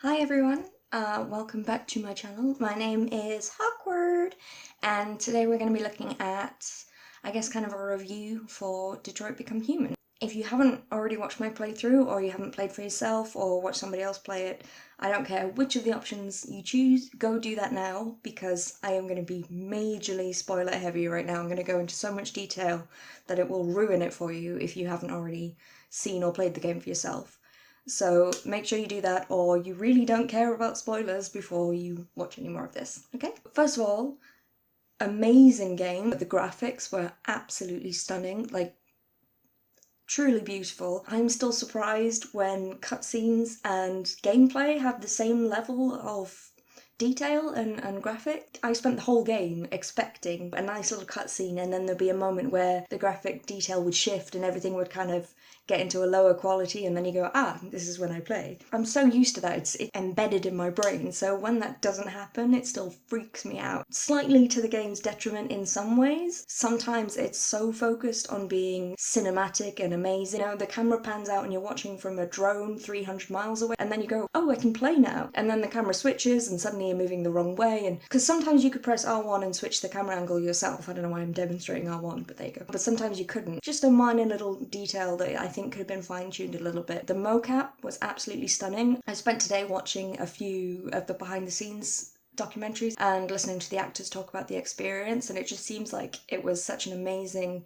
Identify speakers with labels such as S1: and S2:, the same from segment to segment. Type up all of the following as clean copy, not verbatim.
S1: Hi everyone, welcome back to my channel. My name is Hawkeward, and today we're going to be looking at, I guess, kind of a review for Detroit Become Human. If you haven't already watched my playthrough, or you haven't played for yourself, or watched somebody else play it, I don't care which of the options you choose, go do that now, because I am going to be majorly spoiler heavy right now. I'm going to go into so much detail that it will ruin it for you if you haven't already seen or played the game for yourself. So make sure you do that, or you really don't care about spoilers before you watch any more of this, okay? First of all, amazing game. The graphics were absolutely stunning, like truly beautiful. I'm still surprised when cutscenes and gameplay have the same level of detail and graphic. I spent the whole game expecting a nice little cutscene and then there'd be a moment where the graphic detail would shift and everything would kind of get into a lower quality, and then you go, this is when I play. I'm so used to that, it's embedded in my brain, so when that doesn't happen, it still freaks me out. Slightly to the game's detriment in some ways. Sometimes it's so focused on being cinematic and amazing. You know, the camera pans out and you're watching from a drone 300 miles away, and then you go, oh, I can play now. And then the camera switches and suddenly you're moving the wrong way, and because sometimes you could press R1 and switch the camera angle yourself. I don't know why I'm demonstrating R1, but there you go. But sometimes you couldn't. Just a minor little detail that I think could have been fine-tuned a little bit. The mocap was absolutely stunning. I spent today watching a few of the behind-the-scenes documentaries and listening to the actors talk about the experience, and it just seems like it was such an amazing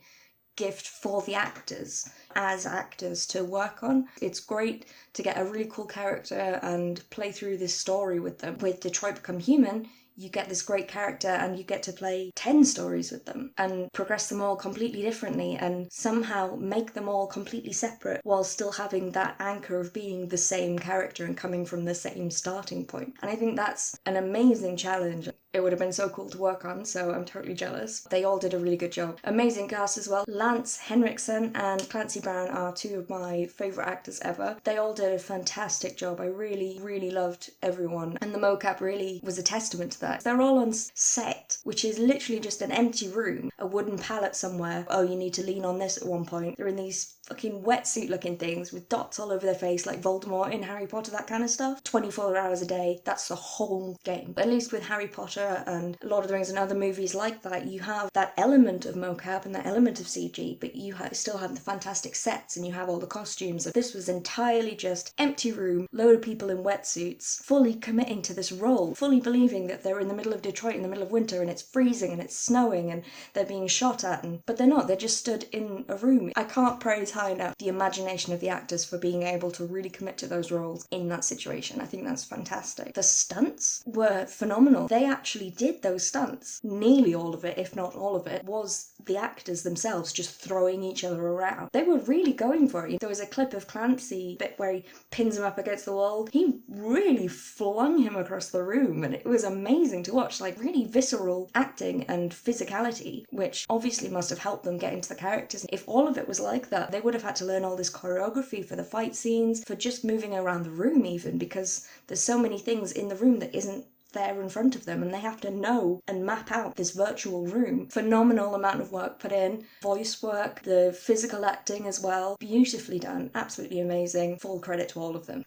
S1: gift for the actors as actors to work on. It's great to get a really cool character and play through this story with them. With Detroit Become Human, you get this great character and you get to play 10 stories with them and progress them all completely differently and somehow make them all completely separate while still having that anchor of being the same character and coming from the same starting point. And I think that's an amazing challenge. It would have been so cool to work on, so I'm totally jealous. They all did a really good job. Amazing cast as well. Lance Henriksen and Clancy Brown are two of my favourite actors ever. They all did a fantastic job. I really, really loved everyone, and the mocap really was a testament to that. They're all on set, which is literally just an empty room, a wooden pallet somewhere. Oh, you need to lean on this at one point. They're in these fucking wetsuit looking things with dots all over their face like Voldemort in Harry Potter, that kind of stuff. 24 hours a day, that's the whole game. At least with Harry Potter and Lord of the Rings and other movies like that, you have that element of mocap and that element of CG, but you still have the fantastic sets and you have all the costumes. This was entirely just empty room, load of people in wetsuits, fully committing to this role, fully believing that they're in the middle of Detroit in the middle of winter and it's freezing and it's snowing and they're being shot at, but they're not, they're just stood in a room. I can't praise high enough the imagination of the actors for being able to really commit to those roles in that situation. I think that's fantastic. The stunts were phenomenal. They actually did those stunts. Nearly all of it, if not all of it, was the actors themselves just throwing each other around. They were really going for it. There was a clip of Clancy bit where he pins him up against the wall. He really flung him across the room and it was amazing to watch, like really visceral acting and physicality, which obviously must have helped them get into the characters. If all of it was like that, they would have had to learn all this choreography for the fight scenes, for just moving around the room even, because there's so many things in the room that isn't there in front of them and they have to know and map out this virtual room. Phenomenal amount of work put in. Voice work, the physical acting as well. Beautifully done. Absolutely amazing. Full credit to all of them.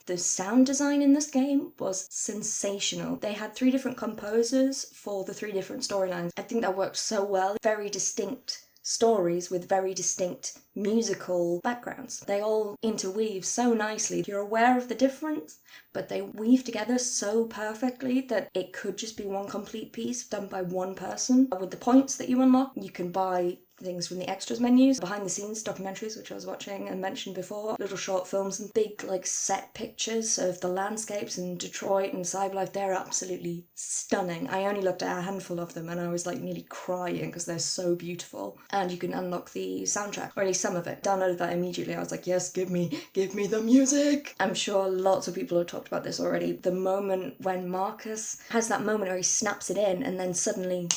S1: The sound design in this game was sensational. They had 3 different composers for the 3 different storylines. I think that worked so well. Very distinct stories with very distinct musical backgrounds. They all interweave so nicely. You're aware of the difference, but they weave together so perfectly that it could just be one complete piece done by one person. With the points that you unlock, you can buy things from the extras menus, behind the scenes documentaries, which I was watching and mentioned before, little short films and big like set pictures of the landscapes in Detroit and Cyberlife. They're absolutely stunning. I only looked at a handful of them and I was like nearly crying because they're so beautiful. And you can unlock the soundtrack, or at least some of it. Downloaded that immediately. I was like, yes, give me the music. I'm sure lots of people have talked about this already. The moment when Marcus has that moment where he snaps it in and then suddenly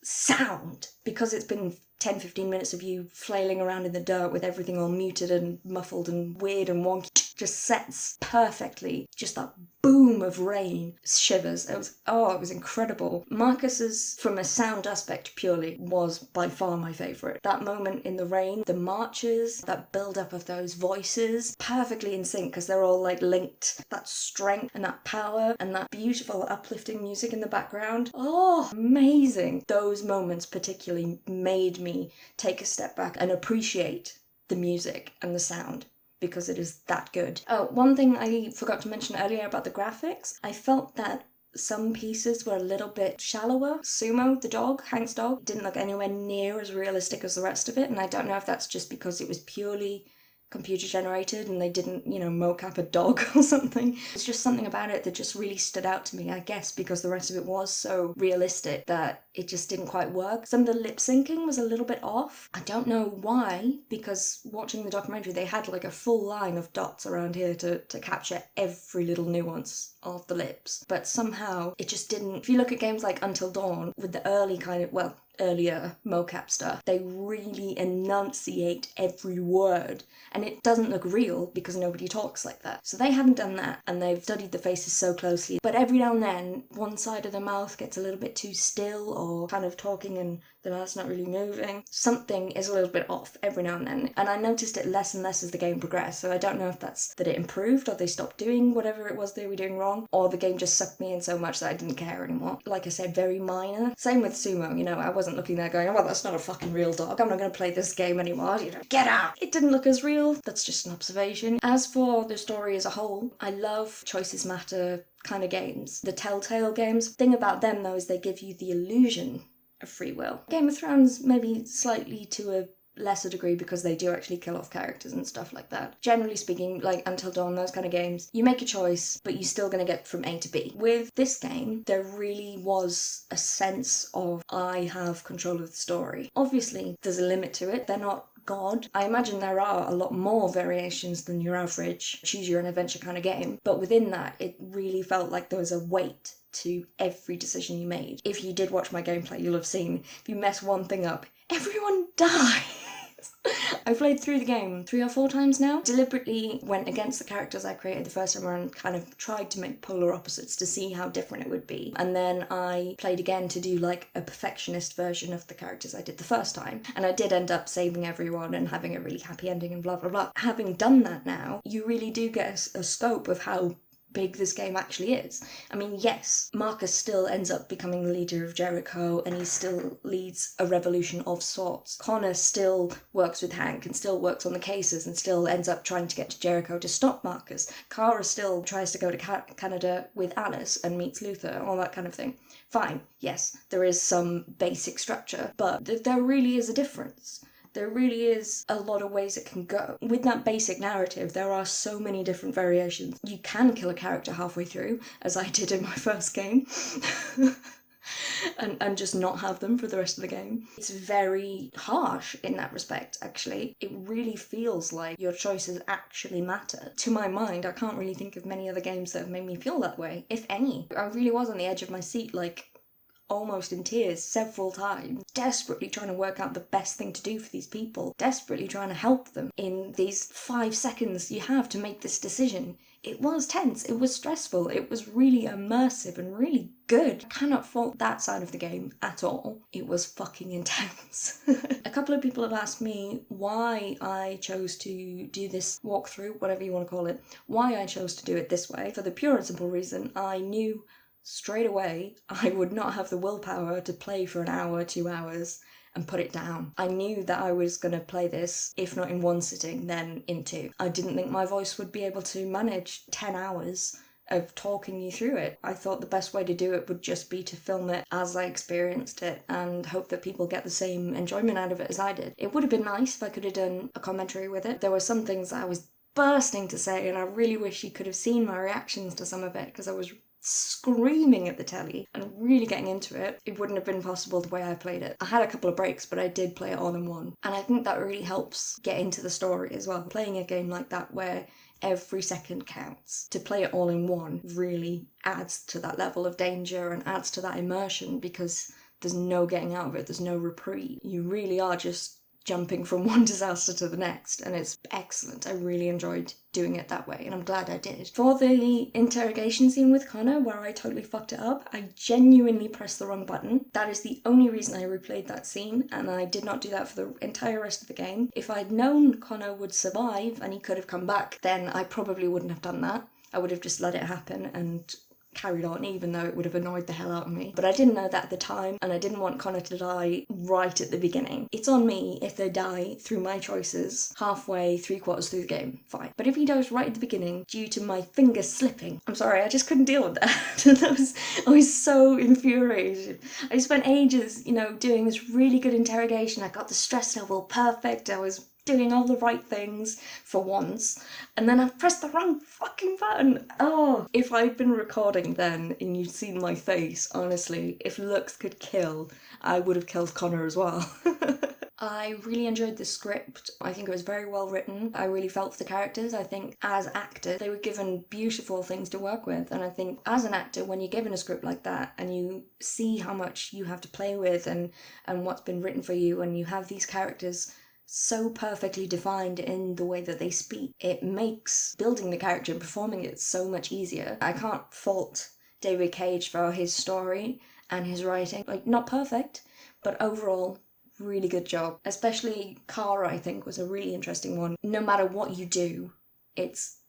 S1: sound, because it's been 10-15 minutes of you flailing around in the dirt with everything all muted and muffled and weird and wonky. just sets perfectly. Just that boom of rain, shivers. It was incredible. Marcus's, from a sound aspect purely, was by far my favourite. That moment in the rain, the marches, that build-up of those voices, perfectly in sync because they're all like linked. That strength and that power and that beautiful uplifting music in the background. Oh, amazing. Those moments particularly made me take a step back and appreciate the music and the sound, because it is that good. Oh, one thing I forgot to mention earlier about the graphics, I felt that some pieces were a little bit shallower. Sumo, the dog, Hank's dog, didn't look anywhere near as realistic as the rest of it, and I don't know if that's just because it was purely computer generated and they didn't, mocap a dog or something. It's just something about it that just really stood out to me, I guess because the rest of it was so realistic that it just didn't quite work. Some of the lip syncing was a little bit off. I don't know why, because watching the documentary they had like a full line of dots around here to capture every little nuance of the lips, but somehow it just didn't. If you look at games like Until Dawn with the earlier mocap stuff, they really enunciate every word and it doesn't look real because nobody talks like that. So they haven't done that, and they've studied the faces so closely, but every now and then one side of the mouth gets a little bit too still or kind of talking and the mouth's not really moving. Something is a little bit off every now and then, and I noticed it less and less as the game progressed, so I don't know if that's that it improved or they stopped doing whatever it was they were doing wrong, or the game just sucked me in so much that I didn't care anymore. Like I said, very minor. Same with Sumo, I wasn't looking there going, oh, well, that's not a fucking real dog, I'm not going to play this game anymore, get out! It didn't look as real. That's just an observation. As for the story as a whole, I love choices matter kind of games. The Telltale games. The thing about them though is they give you the illusion of free will. Game of Thrones maybe slightly to a lesser degree because they do actually kill off characters and stuff like that. Generally speaking, like Until Dawn, those kind of games, you make a choice but you're still going to get from A to B. With this game, there really was a sense of I have control of the story. Obviously, there's a limit to it. They're not God. I imagine there are a lot more variations than your average choose your own adventure kind of game, but within that, it really felt like there was a weight to every decision you made. If you did watch my gameplay, you'll have seen if you mess one thing up, everyone dies. I've played through the game 3 or 4 times now. Deliberately went against the characters I created the first time around, kind of tried to make polar opposites to see how different it would be. And then I played again to do like a perfectionist version of the characters I did the first time. And I did end up saving everyone and having a really happy ending and blah blah blah. Having done that now, you really do get a scope of how big this game actually is. I mean, yes, Marcus still ends up becoming the leader of Jericho and he still leads a revolution of sorts. Connor still works with Hank and still works on the cases and still ends up trying to get to Jericho to stop Marcus. Kara still tries to go to Canada with Alice and meets Luther, all that kind of thing. Fine, yes, there is some basic structure, but there really is a difference. There really is a lot of ways it can go. With that basic narrative, there are so many different variations. You can kill a character halfway through, as I did in my first game, and just not have them for the rest of the game. It's very harsh in that respect, actually. It really feels like your choices actually matter. To my mind, I can't really think of many other games that have made me feel that way, if any. I really was on the edge of my seat, like, almost in tears several times, desperately trying to work out the best thing to do for these people, desperately trying to help them in these 5 seconds you have to make this decision. It was tense, it was stressful, it was really immersive and really good. I cannot fault that side of the game at all. It was fucking intense. A couple of people have asked me why I chose to do this walkthrough, whatever you want to call it, why I chose to do it this way. For the pure and simple reason, I knew straight away I would not have the willpower to play for an hour, 2 hours and put it down. I knew that I was going to play this, if not in 1 sitting, then in 2. I didn't think my voice would be able to manage 10 hours of talking you through it. I thought the best way to do it would just be to film it as I experienced it and hope that people get the same enjoyment out of it as I did. It would have been nice if I could have done a commentary with it. There were some things I was bursting to say and I really wish you could have seen my reactions to some of it because I was screaming at the telly and really getting into it. It wouldn't have been possible the way I played it. I had a couple of breaks, but I did play it all in one. And I think that really helps get into the story as well. Playing a game like that where every second counts, to play it all in one really adds to that level of danger and adds to that immersion because there's no getting out of it, there's no reprieve. You really are just jumping from one disaster to the next, and it's excellent. I really enjoyed doing it that way, and I'm glad I did. For the interrogation scene with Connor, where I totally fucked it up, I genuinely pressed the wrong button. That is the only reason I replayed that scene, and I did not do that for the entire rest of the game. If I'd known Connor would survive and he could have come back, then I probably wouldn't have done that. I would have just let it happen and carried on, even though it would have annoyed the hell out of me. But I didn't know that at the time, and I didn't want Connor to die right at the beginning. It's on me if they die through my choices halfway, 3/4 through the game, fine. But if he dies right at the beginning due to my finger slipping, I'm sorry, I just couldn't deal with that. I was so infuriated. I spent ages, doing this really good interrogation. I got the stress level perfect. I was doing all the right things for once, and then I pressed the wrong fucking button. Oh, if I'd been recording then and you'd seen my face, honestly, if looks could kill, I would have killed Connor as well. I really enjoyed the script. I think it was very well written. I really felt for the characters. I think as actors, they were given beautiful things to work with. And I think as an actor, when you're given a script like that and you see how much you have to play with and what's been written for you, and you have these characters so perfectly defined in the way that they speak, it makes building the character and performing it so much easier. I can't fault David Cage for his story and his writing. Like, not perfect, but overall, really good job. Especially Kara, I think, was a really interesting one. No matter what you do, it's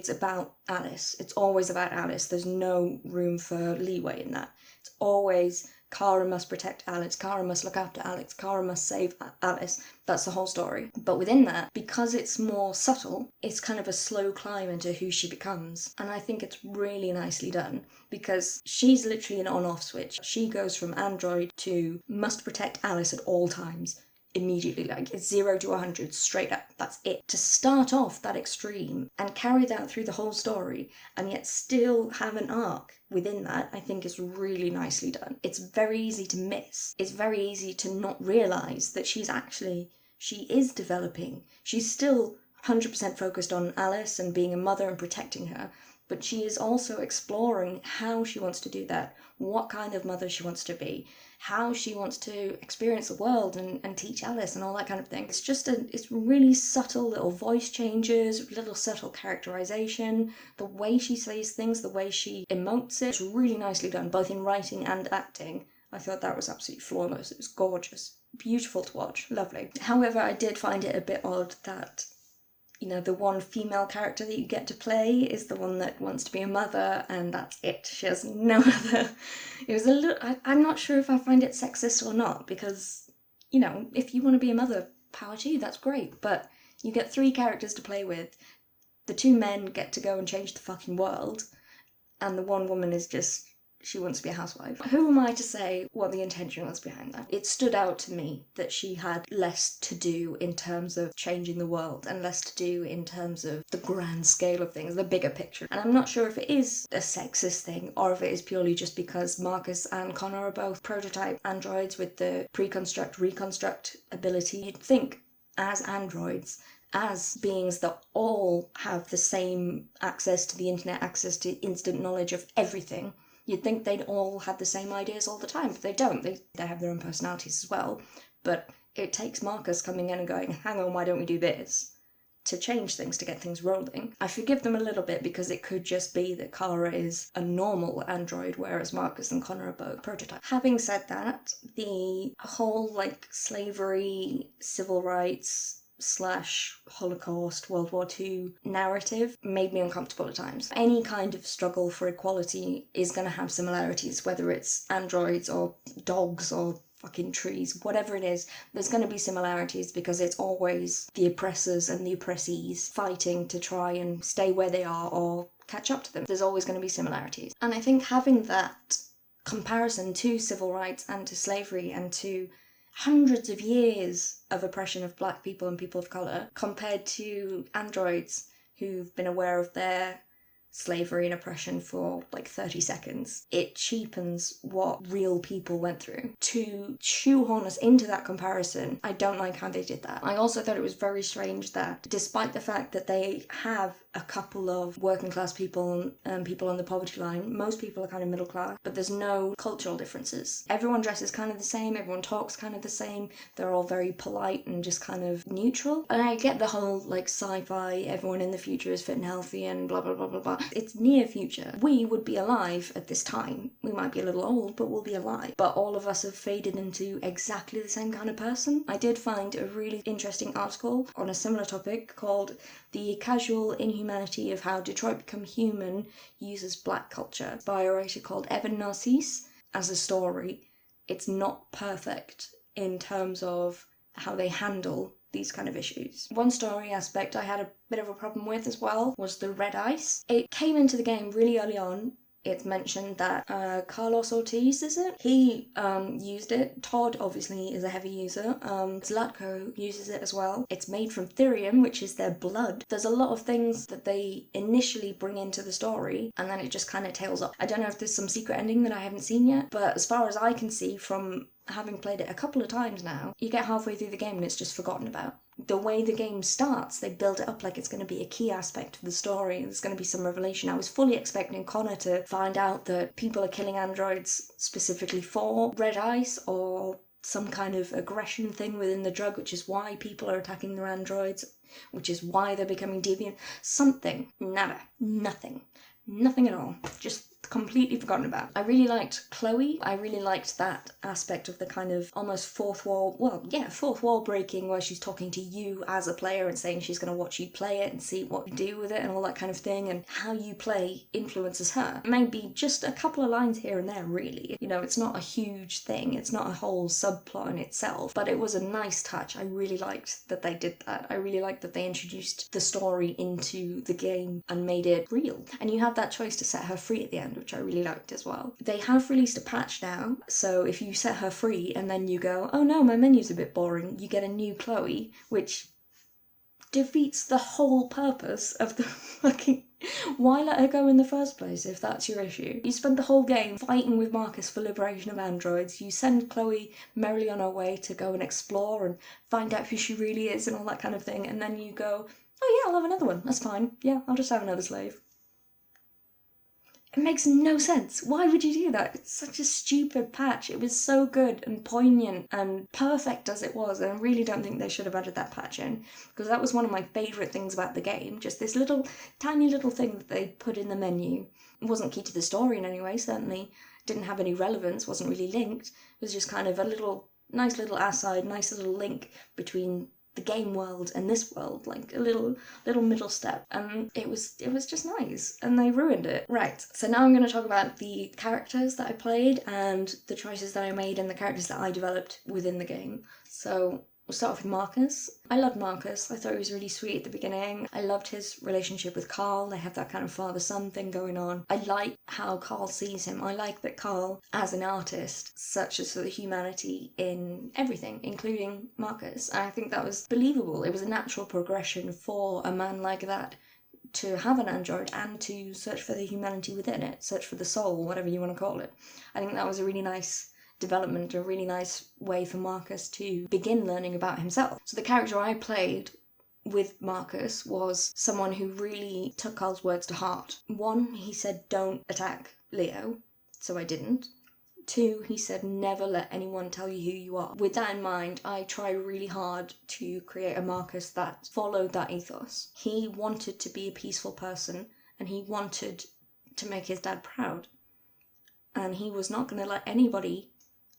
S1: about Alice. It's always about Alice. There's no room for leeway in that. It's always Kara must protect Alice, Kara must look after Alex, Kara must save Alice. That's the whole story. But within that, because it's more subtle, it's kind of a slow climb into who she becomes. And I think it's really nicely done, because she's literally an on-off switch. She goes from android to must protect Alice at all times. Immediately, like it's 0 to 100 straight up. That's it. To start off that extreme and carry that through the whole story and yet still have an arc within that, I think is really nicely done. It's very easy to miss. It's very easy to not realise that she is developing. She's still 100% focused on Alice and being a mother and protecting her, but she is also exploring how she wants to do that, what kind of mother she wants to be, how she wants to experience the world and teach Alice and all that kind of thing. It's really subtle little voice changes, little subtle characterization, the way she says things, the way she emotes it. It's really nicely done, both in writing and acting. I thought that was absolutely flawless. It was gorgeous. Beautiful to watch. Lovely. However, I did find it a bit odd that the one female character that you get to play is the one that wants to be a mother, and that's it. She has no other. It was a little. I'm not sure if I find it sexist or not, because, if you want to be a mother, power to you, that's great. But you get 3 characters to play with. The 2 men get to go and change the fucking world, and the one woman is just. She wants to be a housewife. Who am I to say what the intention was behind that? It stood out to me that she had less to do in terms of changing the world and less to do in terms of the grand scale of things, the bigger picture. And I'm not sure if it is a sexist thing or if it is purely just because Marcus and Connor are both prototype androids with the reconstruct ability. You'd think as androids, as beings that all have the same access to the internet, access to instant knowledge of everything, you'd think they'd all have the same ideas all the time, but they don't. They have their own personalities as well. But it takes Marcus coming in and going, hang on, why don't we do this? To change things, to get things rolling. I forgive them a little bit because it could just be that Kara is a normal android, whereas Marcus and Connor are both prototypes. Having said that, the whole, slavery, civil rights, / Holocaust, World War II narrative made me uncomfortable at times. Any kind of struggle for equality is going to have similarities, whether it's androids or dogs or fucking trees, whatever it is, there's going to be similarities because it's always the oppressors and the oppressees fighting to try and stay where they are or catch up to them. There's always going to be similarities. And I think having that comparison to civil rights and to slavery and to hundreds of years of oppression of black people and people of colour compared to androids who've been aware of their slavery and oppression for 30 seconds. It cheapens what real people went through. To shoehorn us into that comparison, I don't like how they did that. I also thought it was very strange that despite the fact that they have a couple of working class people and people on the poverty line. Most people are kind of middle class, but there's no cultural differences. Everyone dresses kind of the same, everyone talks kind of the same, they're all very polite and just kind of neutral. And I get the whole like sci-fi, everyone in the future is fit and healthy and blah blah blah blah blah. It's near future. We would be alive at this time. We might be a little old, but we'll be alive. But all of us have faded into exactly the same kind of person. I did find a really interesting article on a similar topic called The Casual Inhumanity of How Detroit Become Human Uses Black Culture by a writer called Evan Narcisse. As a story, it's not perfect in terms of how they handle these kind of issues. One story aspect I had a bit of a problem with as well was the red ice. It came into the game really early on. It's mentioned that Carlos Ortiz, is it? He used it. Todd obviously is a heavy user. Zlatko uses it as well. It's made from Therium, which is their blood. There's a lot of things that they initially bring into the story, and then it just kind of tails off. I don't know if there's some secret ending that I haven't seen yet, but as far as I can see from having played it a couple of times now, you get halfway through the game and it's just forgotten about. The way the game starts, they build it up like it's going to be a key aspect of the story. There's going to be some revelation. I was fully expecting Connor to find out that people are killing androids specifically for red ice or some kind of aggression thing within the drug, which is why people are attacking their androids, which is why they're becoming deviant. Something. Nada. Nothing. Nothing at all. Just completely forgotten about. I really liked Chloe. I really liked that aspect of the kind of almost fourth wall breaking, where she's talking to you as a player and saying she's going to watch you play it and see what you do with it and all that kind of thing, and how you play influences her. Maybe just a couple of lines here and there, really. You know, it's not a huge thing. It's not a whole subplot in itself, but it was a nice touch. I really liked that they did that. I really liked that they introduced the story into the game and made it real. And you have that choice to set her free at the end, which I really liked as well. They have released a patch now, so if you set her free and then you go, oh no, my menu's a bit boring, you get a new Chloe, which defeats the whole purpose of the fucking... Why let her go in the first place if that's your issue? You spend the whole game fighting with Marcus for liberation of androids, you send Chloe merrily on her way to go and explore and find out who she really is and all that kind of thing, and then you go, oh yeah, I'll have another one, that's fine, yeah, I'll just have another slave. It makes no sense. Why would you do that? It's such a stupid patch. It was so good and poignant and perfect as it was, and I really don't think they should have added that patch in, because that was one of my favourite things about the game. Just this little, tiny little thing that they put in the menu. It wasn't key to the story in any way, certainly. Didn't have any relevance, wasn't really linked. It was just kind of a little, nice little aside, nice little link between the game world and this world, like a little middle step, and it was just nice, and they ruined it. Right, so now I'm going to talk about the characters that I played and the choices that I made and the characters that I developed within the game. So we'll start off with Marcus. I loved Marcus. I thought he was really sweet at the beginning. I loved his relationship with Carl. They have that kind of father-son thing going on. I like how Carl sees him. I like that Carl, as an artist, searches for the humanity in everything, including Marcus. And I think that was believable. It was a natural progression for a man like that to have an android and to search for the humanity within it, search for the soul, whatever you want to call it. I think that was a really nice development, a really nice way for Marcus to begin learning about himself. So the character I played with Marcus was someone who really took Carl's words to heart. 1, he said don't attack Leo, so I didn't. 2, he said never let anyone tell you who you are. With that in mind, I try really hard to create a Marcus that followed that ethos. He wanted to be a peaceful person, and he wanted to make his dad proud. And he was not going to let anybody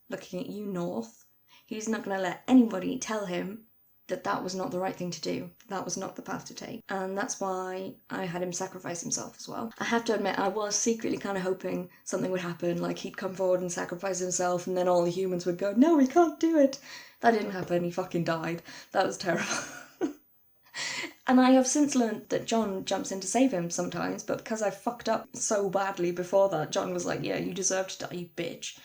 S1: looking at you north, he's not going to let anybody tell him that that was not the right thing to do, that was not the path to take. And that's why I had him sacrifice himself as well. I have to admit, I was secretly kind of hoping something would happen, like he'd come forward and sacrifice himself and then all the humans would go, no, we can't do it. That didn't happen, he fucking died. That was terrible. And I have since learned that John jumps in to save him sometimes, but because I fucked up so badly before that, John was like, yeah, you deserve to die, you bitch.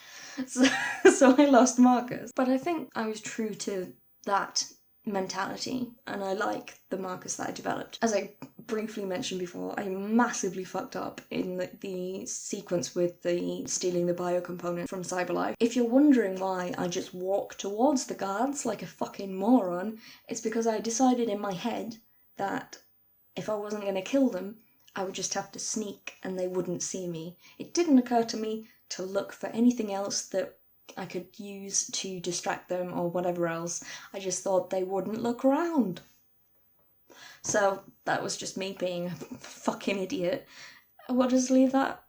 S1: So I lost Marcus. But I think I was true to that mentality, and I like the Marcus that I developed. As I briefly mentioned before, I massively fucked up in the sequence with the stealing the bio component from Cyberlife. If you're wondering why I just walk towards the guards like a fucking moron, it's because I decided in my head that if I wasn't going to kill them, I would just have to sneak and they wouldn't see me. It didn't occur to me to look for anything else that I could use to distract them or whatever else. I just thought they wouldn't look around. So that was just me being a fucking idiot. We'll just leave that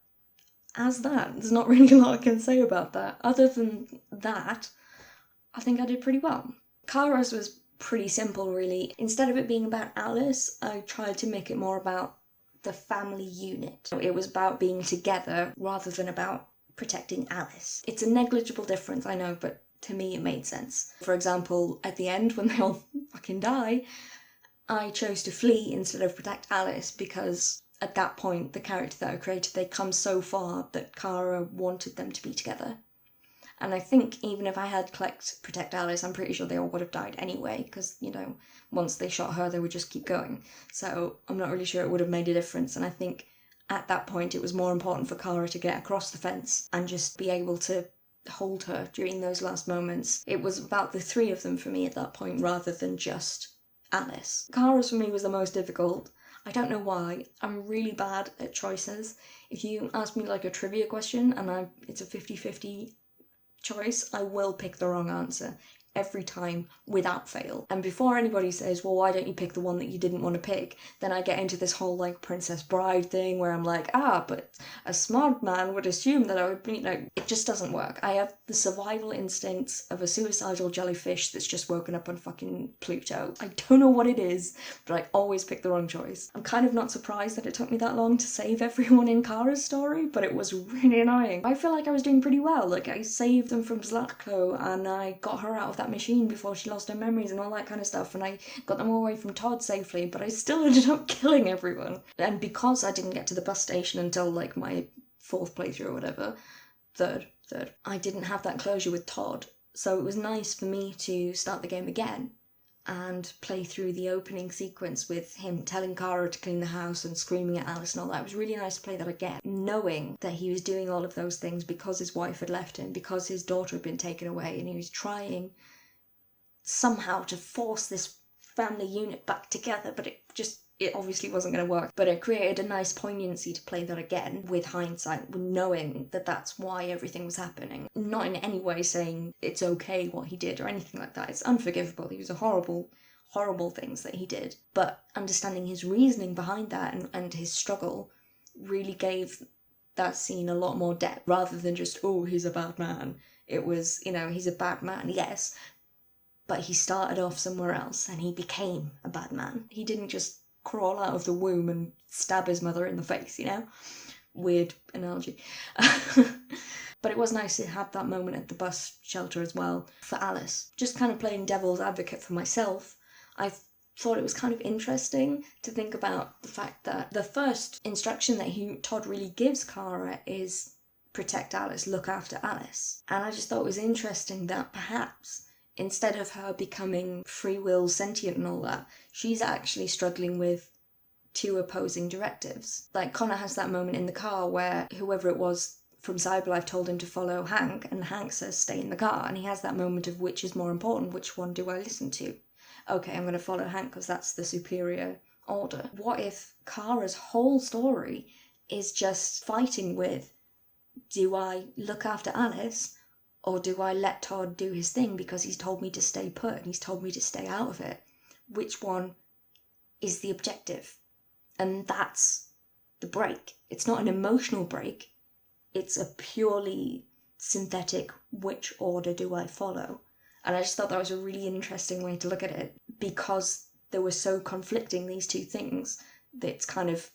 S1: as that. There's not really a lot I can say about that. Other than that, I think I did pretty well. Kara's was pretty simple, really. Instead of it being about Alice, I tried to make it more about the family unit. It was about being together rather than about protecting Alice. It's a negligible difference, I know, but to me it made sense. For example, at the end, when they all fucking die, I chose to flee instead of protect Alice because at that point, the character that I created, they'd come so far that Kara wanted them to be together. And I think even if I had protect Alice, I'm pretty sure they all would have died anyway, because, you know, once they shot her, they would just keep going. So I'm not really sure it would have made a difference. And I think at that point, it was more important for Kara to get across the fence and just be able to hold her during those last moments. It was about the three of them for me at that point, rather than just Alice. Kara's for me was the most difficult. I don't know why. I'm really bad at choices. If you ask me like a trivia question and it's a 50-50 choice, I will pick the wrong answer every time without fail. And before anybody says, well, why don't you pick the one that you didn't want to pick, then I get into this whole like Princess Bride thing where I'm like, but a smart man would assume that I would be, it just doesn't work. I have the survival instincts of a suicidal jellyfish that's just woken up on fucking Pluto. I don't know what it is, but I always pick the wrong choice. I'm kind of not surprised that it took me that long to save everyone in Kara's story, but it was really annoying. I feel like I was doing pretty well. Like, I saved them from Zlatko and I got her out of that machine before she lost her memories and all that kind of stuff, and I got them away from Todd safely, but I still ended up killing everyone. And because I didn't get to the bus station until like my fourth playthrough or whatever, third, I didn't have that closure with Todd, so it was nice for me to start the game again and play through the opening sequence with him telling Kara to clean the house and screaming at Alice and all that. It was really nice to play that again, knowing that he was doing all of those things because his wife had left him, because his daughter had been taken away, and he was trying somehow to force this family unit back together, but it obviously wasn't going to work. But it created a nice poignancy to play that again with hindsight, with knowing that that's why everything was happening. Not in any way saying it's okay what he did or anything like that. It's unforgivable. He was a horrible things that he did. But understanding his reasoning behind that and his struggle really gave that scene a lot more depth, rather than just, oh, he's a bad man. It was, he's a bad man, yes, but he started off somewhere else and he became a bad man. He didn't just crawl out of the womb and stab his mother in the face, Weird analogy. But it was nice to have that moment at the bus shelter as well for Alice. Just kind of playing devil's advocate for myself, I thought it was kind of interesting to think about the fact that the first instruction that Todd really gives Kara is protect Alice, look after Alice. And I just thought it was interesting that perhaps instead of her becoming free will sentient and all that, she's actually struggling with two opposing directives. Like, Connor has that moment in the car where whoever it was from Cyberlife told him to follow Hank, and Hank says stay in the car, and he has that moment of which is more important, which one do I listen to? Okay, I'm going to follow Hank because that's the superior order. What if Kara's whole story is just fighting with, do I look after Alice, or do I let Todd do his thing because he's told me to stay put and he's told me to stay out of it? Which one is the objective? And that's the break. It's not an emotional break. It's a purely synthetic, which order do I follow? And I just thought that was a really interesting way to look at it, because they were so conflicting, these two things, that it's kind of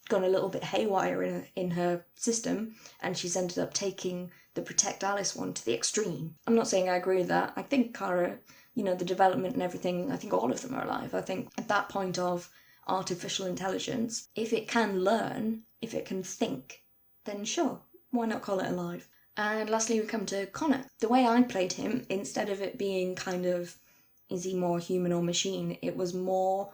S1: gone a little bit haywire in her system, and she's ended up taking the protect Alice one to the extreme. I'm not saying I agree with that. I think Kara, the development and everything, I think all of them are alive. I think at that point of artificial intelligence, if it can learn, if it can think, then sure, why not call it alive? And lastly, we come to Connor. The way I played him, instead of it being kind of, is he more human or machine, it was more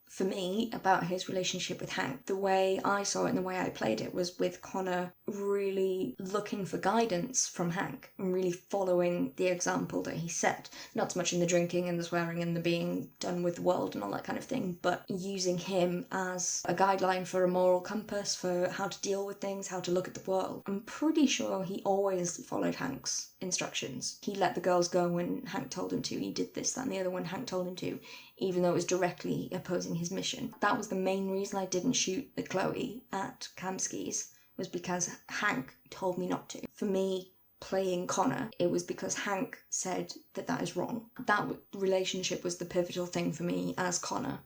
S1: for me about his relationship with Hank. The way I saw it and the way I played it was with Connor really looking for guidance from Hank and really following the example that he set. Not so much in the drinking and the swearing and the being done with the world and all that kind of thing, but using him as a guideline for a moral compass for how to deal with things, how to look at the world. I'm pretty sure he always followed Hank's instructions. He let the girls go when Hank told him to. He did this, that and the other when Hank told him to, even though it was directly opposing his mission. That was the main reason I didn't shoot at Chloe at Kamsky's, was because Hank told me not to. For me, playing Connor, it was because Hank said that that is wrong. That relationship was the pivotal thing for me as Connor.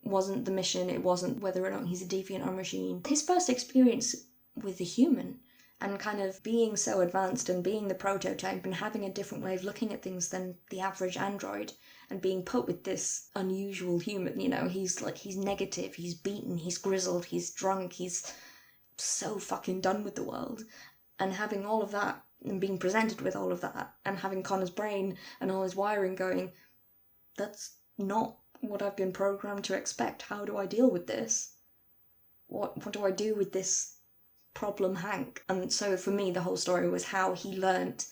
S1: It wasn't the mission, it wasn't whether or not he's a deviant or machine. His first experience with a human, and kind of being so advanced and being the prototype and having a different way of looking at things than the average android, and being put with this unusual human, you know, he's negative, he's beaten, he's grizzled, he's drunk, he's so fucking done with the world. And having all of that and being presented with all of that and having Connor's brain and all his wiring going, that's not what I've been programmed to expect. How do I deal with this? What do I do with this problem Hank? And so for me the whole story was how he learnt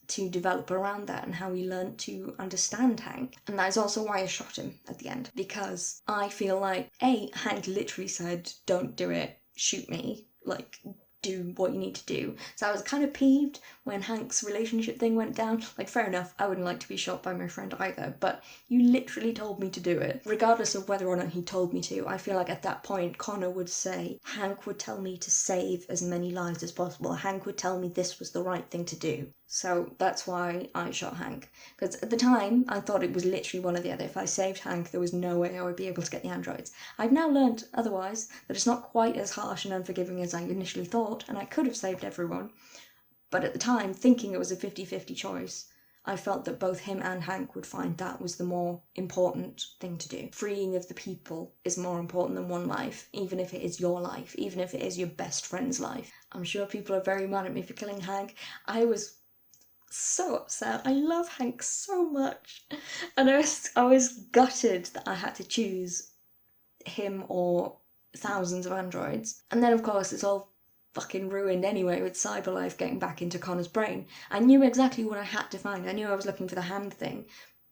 S1: to develop around that and how he learnt to understand Hank. And that is also why I shot him at the end, because I feel like Hank literally said, don't do it, shoot me, like do what you need to do. So I was kind of peeved when Hank's relationship thing went down. Like, fair enough, I wouldn't like to be shot by my friend either, but you literally told me to do it. Regardless of whether or not he told me to, I feel like at that point Connor would say, Hank would tell me to save as many lives as possible. Hank would tell me this was the right thing to do. So that's why I shot Hank. Because at the time, I thought it was literally one or the other. If I saved Hank, there was no way I would be able to get the androids. I've now learned otherwise, that it's not quite as harsh and unforgiving as I initially thought, and I could have saved everyone. But at the time, thinking it was a 50-50 choice, I felt that both him and Hank would find that was the more important thing to do. Freeing of the people is more important than one life, even if it is your life, even if it is your best friend's life. I'm sure people are very mad at me for killing Hank. I was so upset. I love Hank so much, and I was gutted that I had to choose him or thousands of androids. And then of course it's all fucking ruined anyway with Cyberlife getting back into Connor's brain. I knew exactly what I had to find. I knew I was looking for the hand thing,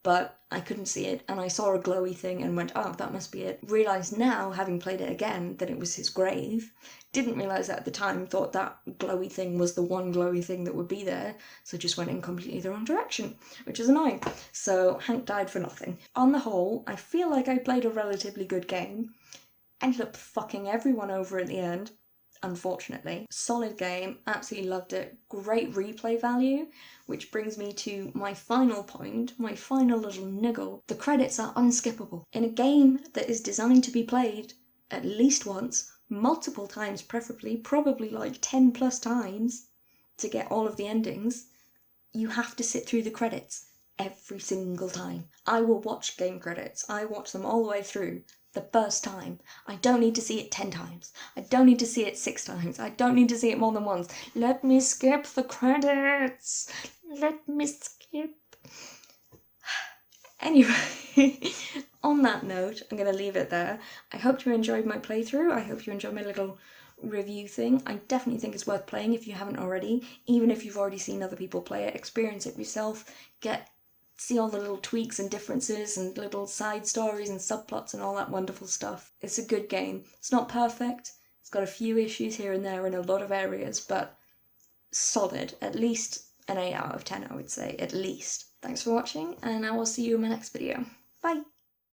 S1: but I couldn't see it, and I saw a glowy thing and went, oh, that must be it. Realised now, having played it again, that it was his grave. Didn't realise that at the time, thought that glowy thing was the one glowy thing that would be there, so just went in completely the wrong direction, which is annoying. So Hank died for nothing. On the whole, I feel like I played a relatively good game. Ended up fucking everyone over at the end, unfortunately. Solid game, absolutely loved it. Great replay value, which brings me to my final point, my final little niggle. The credits are unskippable. In a game that is designed to be played at least once, multiple times preferably, probably like 10 plus times to get all of the endings, you have to sit through the credits every single time. I will watch game credits. I watch them all the way through the first time. I don't need to see it 10 times. I don't need to see it 6 times. I don't need to see it more than once. Let me skip the credits. Let me skip. Anyway, on that note, I'm going to leave it there. I hope you enjoyed my playthrough. I hope you enjoyed my little review thing. I definitely think it's worth playing if you haven't already. Even if you've already seen other people play it, experience it yourself, see all the little tweaks and differences and little side stories and subplots and all that wonderful stuff. It's a good game. It's not perfect. It's got a few issues here and there in a lot of areas, but solid. At least an 8 out of 10, I would say. At least. Thanks for watching, and I will see you in my next video. Bye!